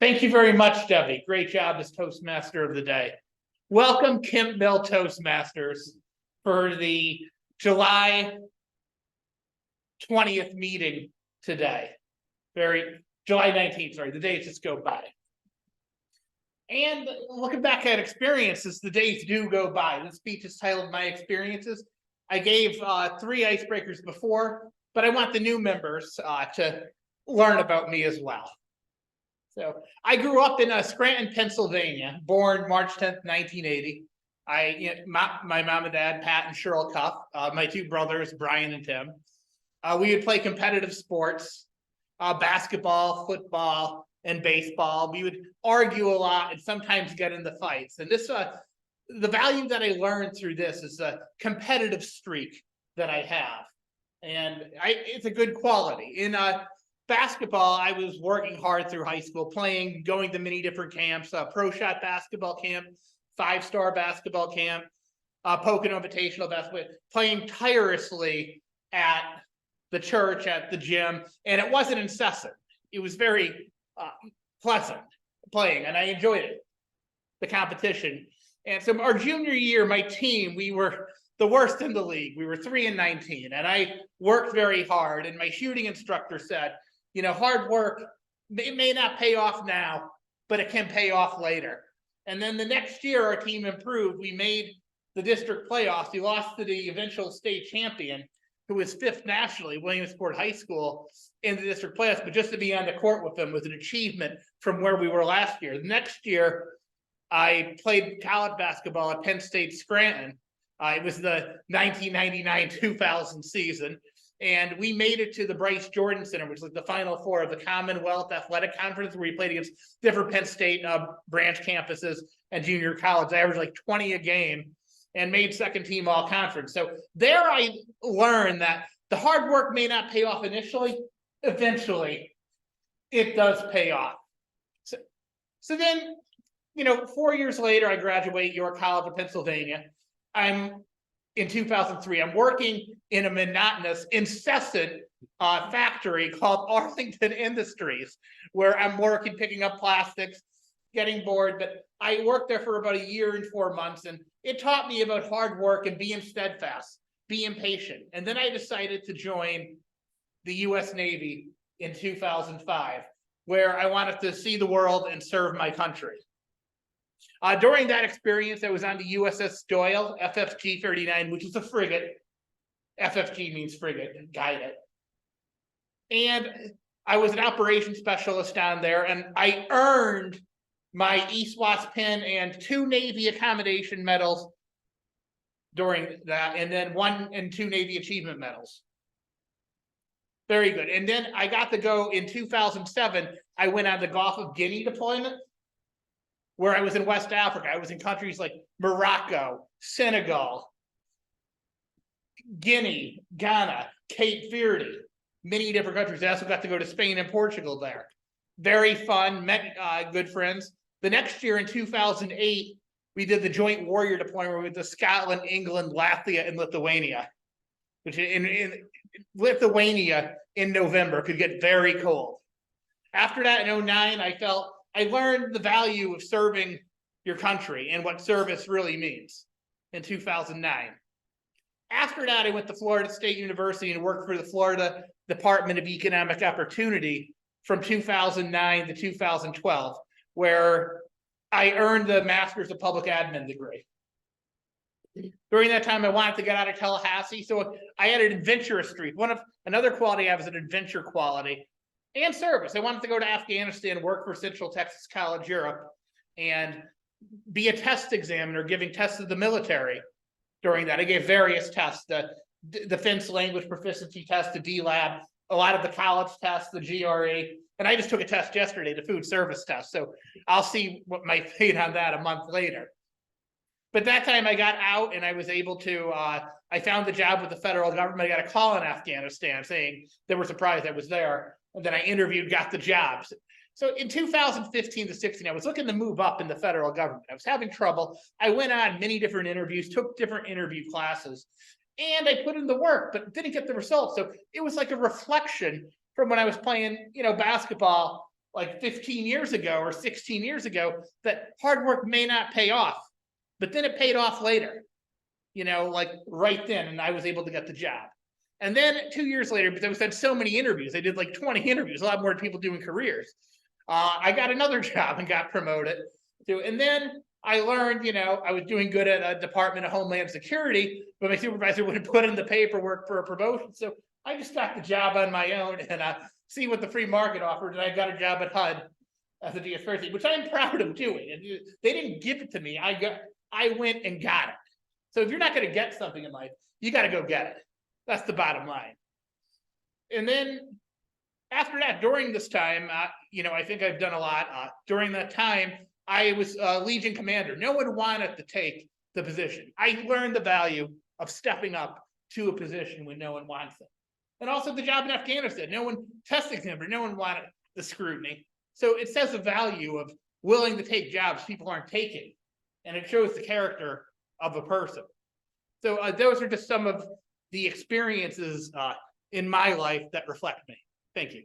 Thank you very much, Debbie. Great job as Toastmaster of the day. Welcome, Kemp Toastmasters, for the July 20th meeting today. July 19th, sorry, the days just go by. And looking back at experiences, the days do go by. This speech is titled My Experiences. I gave 3 icebreakers before, but I want the new members to learn about me as well. So I grew up in Scranton, Pennsylvania, born March 10th, 1980. My mom and dad, Pat and Cheryl Cuff, my 2 brothers, Brian and Tim. We would play competitive sports, basketball, football, and baseball. We would argue a lot and sometimes get into fights. And this, the value that I learned through this is a competitive streak that I have. And it's a good quality. In basketball, I was working hard through high school, going to many different camps, pro shot basketball camp, 5-star basketball camp, Pocono Invitational basketball, playing tirelessly at the church, at the gym, and it wasn't incessant. It was very pleasant playing, and I enjoyed it, the competition. And so our junior year, my team, we were the worst in the league. We were 3-19, and I worked very hard, and my shooting instructor said, you know, hard work, it may not pay off now, but it can pay off later. And then the next year, our team improved. We made the district playoffs. We lost to the eventual state champion, who was 5th nationally, Williamsport High School, in the district playoffs. But just to be on the court with them was an achievement from where we were last year. The next year, I played college basketball at Penn State Scranton. It was the 1999-2000 season. And we made it to the Bryce Jordan Center, which was the Final Four of the Commonwealth Athletic Conference, where we played against different Penn State branch campuses and junior college. I averaged like 20 a game and made second team all conference. So there I learned that the hard work may not pay off initially, eventually it does pay off. So then, 4 years later, I graduate York College of Pennsylvania. In 2003, I'm working in a monotonous, incessant factory called Arlington Industries, where I'm working, picking up plastics, getting bored. But I worked there for about 1 year and 4 months, and it taught me about hard work and being steadfast, being patient. And then I decided to join the U.S. Navy in 2005, where I wanted to see the world and serve my country. During that experience, I was on the USS Doyle, FFG 39, which is a frigate. FFG means frigate, guide it. And I was an operations specialist on there, and I earned my ESWAS pin and 2 Navy accommodation medals during that, and then 1 and 2 Navy achievement medals. Very good. And then I got to go in 2007, I went on the Gulf of Guinea deployment, where I was in West Africa. I was in countries like Morocco, Senegal, Guinea, Ghana, Cape Verde, many different countries. I also got to go to Spain and Portugal there. Very fun, met good friends. The next year in 2008, we did the Joint Warrior deployment with the Scotland, England, Latvia, and Lithuania, which in Lithuania in November could get very cold. After that, in 2009, I learned the value of serving your country and what service really means in 2009. After that, I went to Florida State University and worked for the Florida Department of Economic Opportunity from 2009 to 2012, where I earned the Master's of Public Admin degree. During that time, I wanted to get out of Tallahassee, so I had an adventurous streak. Another quality I have is an adventure quality. And service. I wanted to go to Afghanistan, work for Central Texas College Europe, and be a test examiner, giving tests to the military. During that, I gave various tests: the Defense Language Proficiency Test, the DLAB, a lot of the college tests, the GRE, and I just took a test yesterday, the food service test. So I'll see what my fate on that a month later. But that time I got out and I was able to, I found the job with the federal government. I got a call in Afghanistan saying they were surprised I was there. And then I interviewed, got the jobs. So in 2015 to 16, I was looking to move up in the federal government. I was having trouble. I went on many different interviews, took different interview classes, and I put in the work, but didn't get the results. So it was like a reflection from when I was playing, basketball like 15 years ago or 16 years ago that hard work may not pay off, but then it paid off later, like right then, and I was able to get the job. And then 2 years later, because I was had so many interviews, I did like 20 interviews, a lot more people doing careers. I got another job and got promoted. And then I learned, I was doing good at a Department of Homeland Security, but my supervisor wouldn't put in the paperwork for a promotion. So I just got the job on my own and see what the free market offered. And I got a job at HUD as a DS person, which I'm proud of doing. And they didn't give it to me. I went and got it. So if you're not going to get something in life, you got to go get it. That's the bottom line. And then after that, during this time, I think I've done a lot. During that time, I was Legion commander. No one wanted to take the position. I learned the value of stepping up to a position when no one wants it. And also the job in Afghanistan, no one testing him, or no one wanted the scrutiny. So it says the value of willing to take jobs people aren't taking. And it shows the character of a person. So those are just some of the experiences in my life that reflect me. Thank you.